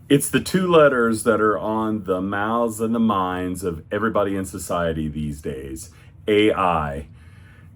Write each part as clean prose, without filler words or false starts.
It's the two letters that are on the mouths and the minds of everybody in society these days: AI.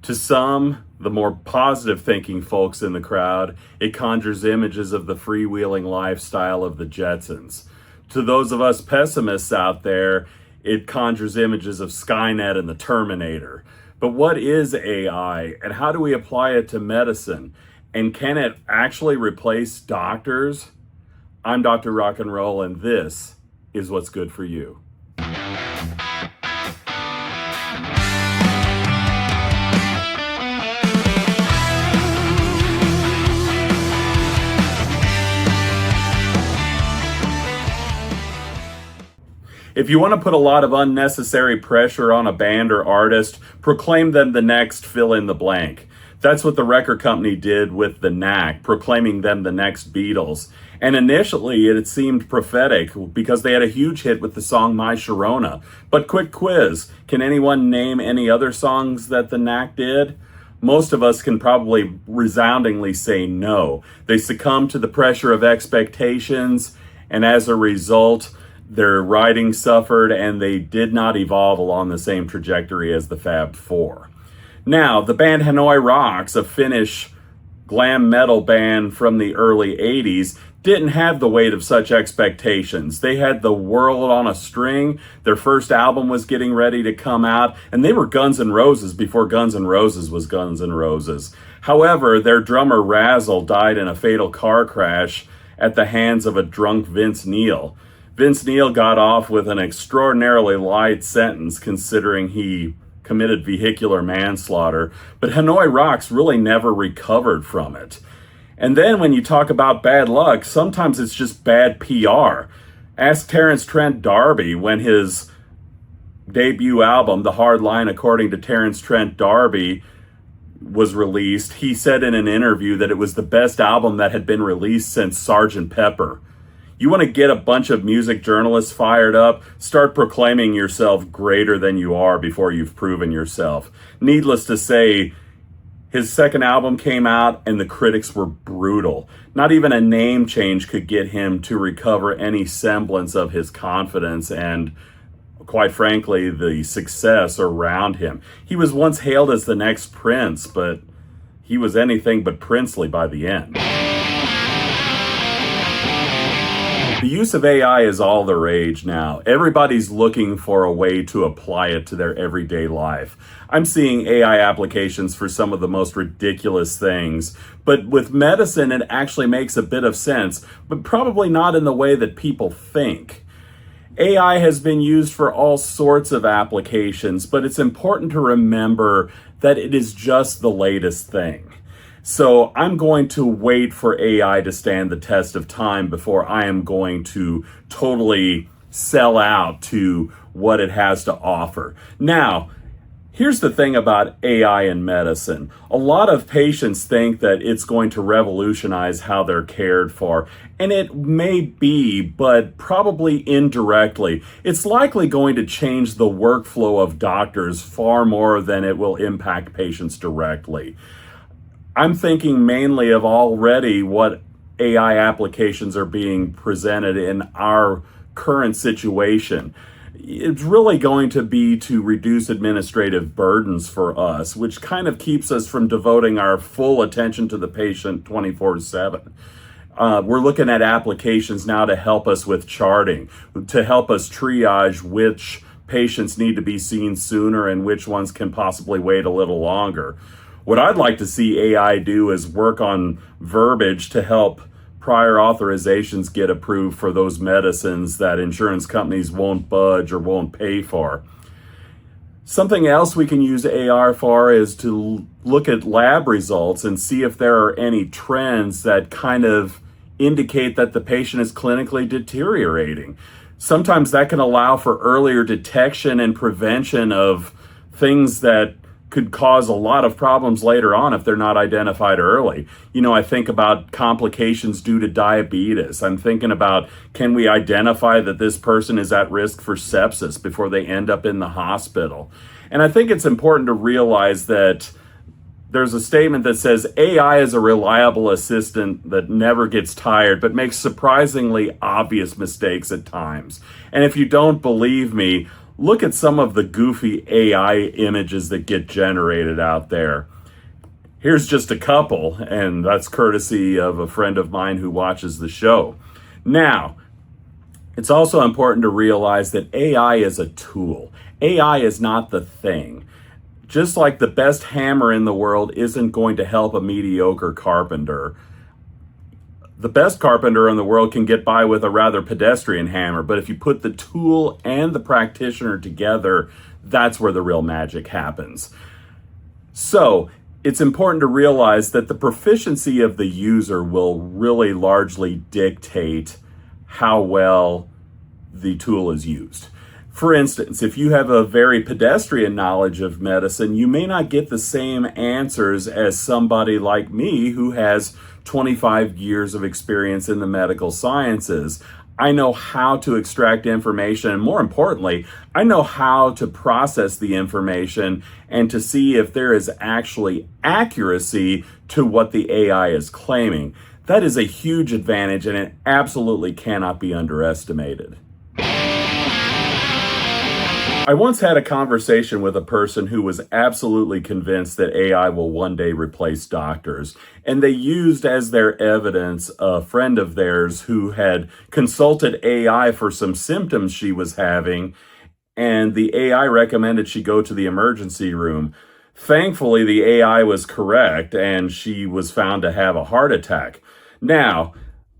To some, the more positive thinking folks in the crowd, it conjures images of the freewheeling lifestyle of the Jetsons. To those of us pessimists out there, it conjures images of Skynet and the Terminator. But what is AI, and how do we apply it to medicine? And can it actually replace doctors? I'm Dr. Rock and Roll, and this is what's good for you. If you want to put a lot of unnecessary pressure on a band or artist, proclaim them the next fill in the blank. That's what the record company did with the Knack, proclaiming them the next Beatles. And initially it seemed prophetic because they had a huge hit with the song My Sharona. But quick quiz, can anyone name any other songs that the Knack did? Most of us can probably resoundingly say no. They succumbed to the pressure of expectations, and as a result, their writing suffered and they did not evolve along the same trajectory as the Fab Four. Now, the band Hanoi Rocks, a Finnish glam metal band from the early 80s, didn't have the weight of such expectations. They had the world on a string. Their first album was getting ready to come out, and they were Guns N' Roses before Guns N' Roses was Guns N' Roses. However, their drummer Razzle died in a fatal car crash at the hands of a drunk Vince Neil. Vince Neil got off with an extraordinarily light sentence considering he committed vehicular manslaughter, but Hanoi Rocks really never recovered from it. And then when you talk about bad luck, sometimes it's just bad PR. Ask Terence Trent D'Arby when his debut album, The Hard Line According to Terence Trent D'Arby, was released. He said in an interview that it was the best album that had been released since Sgt. Pepper. You want to get a bunch of music journalists fired up? Start proclaiming yourself greater than you are before you've proven yourself. Needless to say, his second album came out and the critics were brutal. Not even a name change could get him to recover any semblance of his confidence and, quite frankly, the success around him. He was once hailed as the next Prince, but he was anything but princely by the end. The use of AI is all the rage now. Everybody's looking for a way to apply it to their everyday life. I'm seeing AI applications for some of the most ridiculous things, but with medicine, it actually makes a bit of sense, but probably not in the way that people think. AI has been used for all sorts of applications, but it's important to remember that it is just the latest thing. So I'm going to wait for AI to stand the test of time before I am going to totally sell out to what it has to offer. Now, here's the thing about AI in medicine. A lot of patients think that it's going to revolutionize how they're cared for, and it may be, but probably indirectly. It's likely going to change the workflow of doctors far more than it will impact patients directly. I'm thinking mainly of already what AI applications are being presented in our current situation. It's really going to be to reduce administrative burdens for us, which kind of keeps us from devoting our full attention to the patient 24/7. We're looking at applications now to help us with charting, to help us triage which patients need to be seen sooner and which ones can possibly wait a little longer. What I'd like to see AI do is work on verbiage to help prior authorizations get approved for those medicines that insurance companies won't budge or won't pay for. Something else we can use AI for is to look at lab results and see if there are any trends that kind of indicate that the patient is clinically deteriorating. Sometimes that can allow for earlier detection and prevention of things that could cause a lot of problems later on if they're not identified early. You know, I think about complications due to diabetes. I'm thinking about, can we identify that this person is at risk for sepsis before they end up in the hospital? And I think it's important to realize that There's a statement that says AI is a reliable assistant that never gets tired, but makes surprisingly obvious mistakes at times. And if you don't believe me, look at some of the goofy AI images that get generated out there. Here's just a couple, and that's courtesy of a friend of mine who watches the show. Now, it's also important to realize that AI is a tool. AI is not the thing. Just like the best hammer in the world isn't going to help a mediocre carpenter, the best carpenter in the world can get by with a rather pedestrian hammer, but if you put the tool and the practitioner together, that's where the real magic happens. So, it's important to realize that the proficiency of the user will really largely dictate how well the tool is used. For instance, if you have a very pedestrian knowledge of medicine, you may not get the same answers as somebody like me who has 25 years of experience in the medical sciences. I know how to extract information, and more importantly, I know how to process the information and to see if there is actually accuracy to what the AI is claiming. That is a huge advantage, and it absolutely cannot be underestimated. I once had a conversation with a person who was absolutely convinced that AI will one day replace doctors, and they used as their evidence a friend of theirs who had consulted AI for some symptoms she was having, and the AI recommended she go to the emergency room. Thankfully, the AI was correct, and she was found to have a heart attack. Now,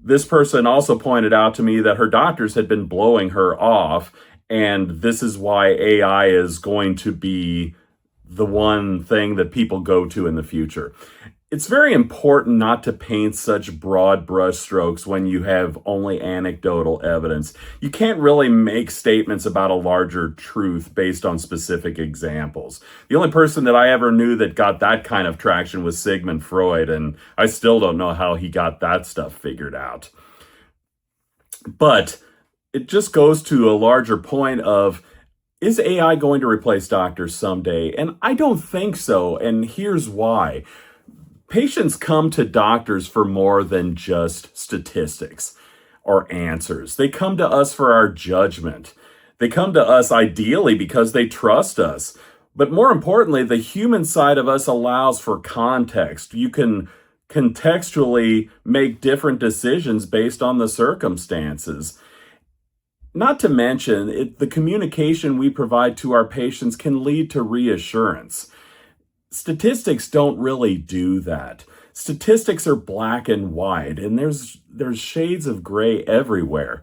this person also pointed out to me that her doctors had been blowing her off, and this is why AI is going to be the one thing that people go to in the future. It's very important not to paint such broad brushstrokes when you have only anecdotal evidence. You can't really make statements about a larger truth based on specific examples. The only person that I ever knew that got that kind of traction was Sigmund Freud, and I still don't know how he got that stuff figured out. But it just goes to a larger point of, is AI going to replace doctors someday? And I don't think so, and here's why. Patients come to doctors for more than just statistics or answers. They come to us for our judgment. They come to us ideally because they trust us. But more importantly, the human side of us allows for context. You can contextually make different decisions based on the circumstances. Not to mention, the communication we provide to our patients can lead to reassurance. Statistics don't really do that. Statistics are black and white, and there's shades of gray everywhere.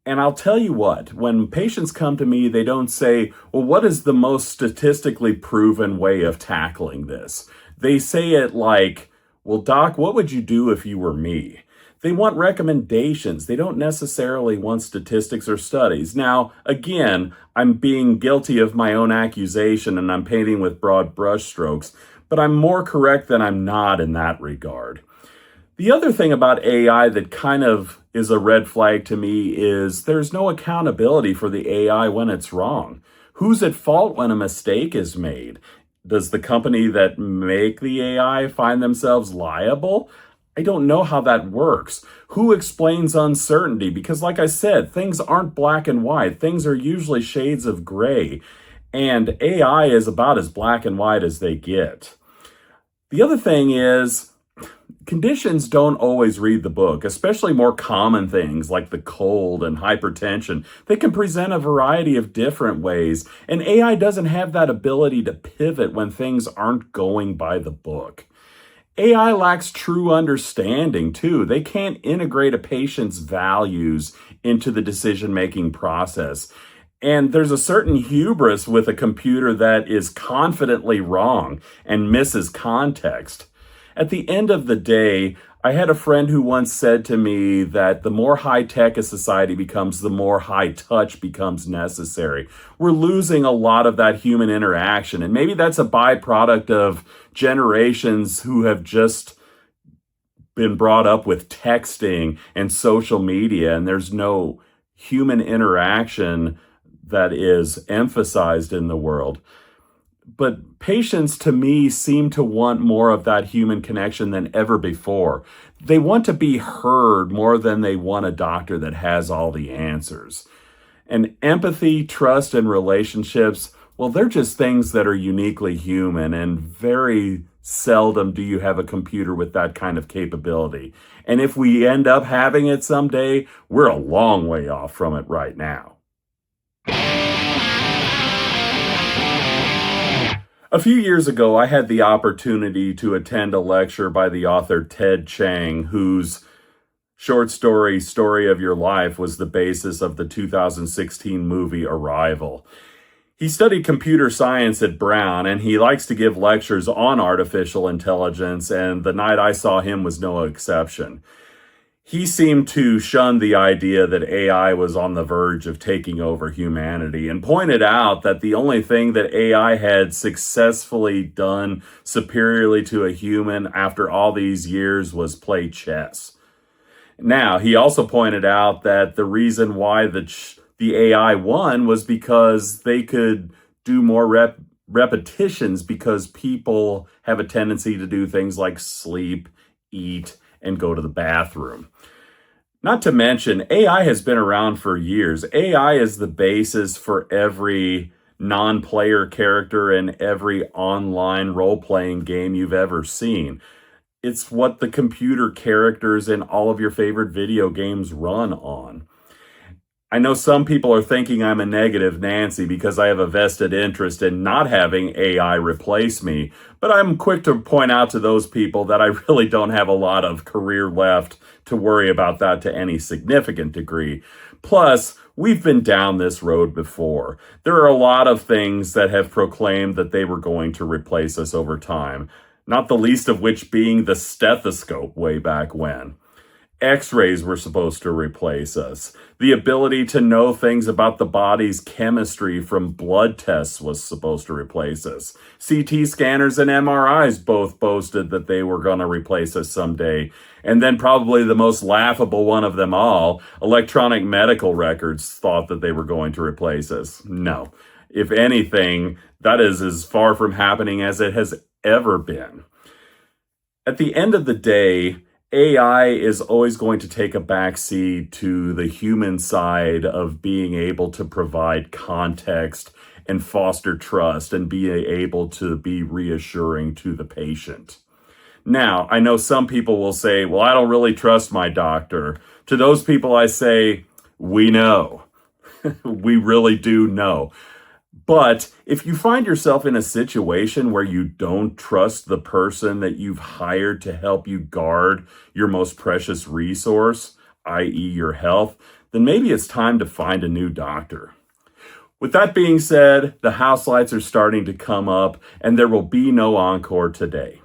And I'll tell you what, when patients come to me, they don't say, well, what is the most statistically proven way of tackling this? They say it like, well, doc, what would you do if you were me? They want recommendations. They don't necessarily want statistics or studies. Now, again, I'm being guilty of my own accusation and I'm painting with broad brushstrokes, but I'm more correct than I'm not in that regard. The other thing about AI that kind of is a red flag to me is there's no accountability for the AI when it's wrong. Who's at fault when a mistake is made? Does the company that make the AI find themselves liable? I don't know how that works. Who explains uncertainty? Because like I said, things aren't black and white. Things are usually shades of gray. And AI is about as black and white as they get. The other thing is, conditions don't always read the book, especially more common things like the cold and hypertension. They can present a variety of different ways. And AI doesn't have that ability to pivot when things aren't going by the book. AI lacks true understanding, too. They can't integrate a patient's values into the decision-making process. And there's a certain hubris with a computer that is confidently wrong and misses context. At the end of the day, I had a friend who once said to me that the more high-tech a society becomes, the more high-touch becomes necessary. We're losing a lot of that human interaction, and maybe that's a byproduct of generations who have just been brought up with texting and social media, and there's no human interaction that is emphasized in the world. But patients, to me, seem to want more of that human connection than ever before. They want to be heard more than they want a doctor that has all the answers. And empathy, trust, and relationships, well, they're just things that are uniquely human, and very seldom do you have a computer with that kind of capability. And if we end up having it someday, we're a long way off from it right now. A few years ago, I had the opportunity to attend a lecture by the author Ted Chiang, whose short story, Story of Your Life, was the basis of the 2016 movie Arrival. He studied computer science at Brown, and he likes to give lectures on artificial intelligence, and the night I saw him was no exception. He seemed to shun the idea that AI was on the verge of taking over humanity and pointed out that the only thing that AI had successfully done superiorly to a human after all these years was play chess. Now, he also pointed out that the reason why the AI won was because they could do more repetitions, because people have a tendency to do things like sleep, eat, and go to the bathroom. Not to mention, AI has been around for years. AI is the basis for every non-player character in every online role-playing game you've ever seen. It's what the computer characters in all of your favorite video games run on. I know some people are thinking I'm a negative Nancy because I have a vested interest in not having AI replace me, but I'm quick to point out to those people that I really don't have a lot of career left to worry about that to any significant degree. Plus, we've been down this road before. There are a lot of things that have proclaimed that they were going to replace us over time, not the least of which being the stethoscope way back when. X-rays were supposed to replace us. The ability to know things about the body's chemistry from blood tests was supposed to replace us. CT scanners and MRIs both boasted that they were going to replace us someday. And then probably the most laughable one of them all, electronic medical records, thought that they were going to replace us. No. If anything, that is as far from happening as it has ever been. At the end of the day, AI is always going to take a backseat to the human side of being able to provide context and foster trust and be able to be reassuring to the patient. Now, I know some people will say, well, I don't really trust my doctor. To those people, I say, we know. We really do know. But if you find yourself in a situation where you don't trust the person that you've hired to help you guard your most precious resource, i.e. your health, then maybe it's time to find a new doctor. With that being said, the house lights are starting to come up and there will be no encore today.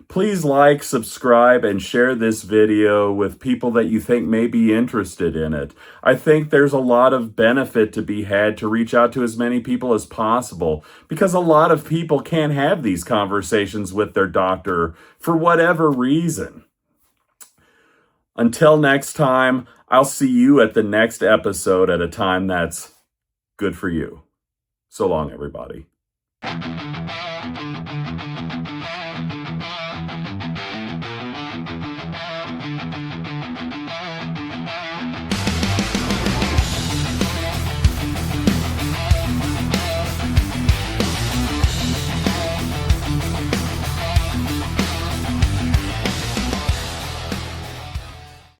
Please like, subscribe, and share this video with people that you think may be interested in it. I think there's a lot of benefit to be had to reach out to as many people as possible, because a lot of people can't have these conversations with their doctor for whatever reason. Until next time, I'll see you at the next episode at a time that's good for you. So long, everybody.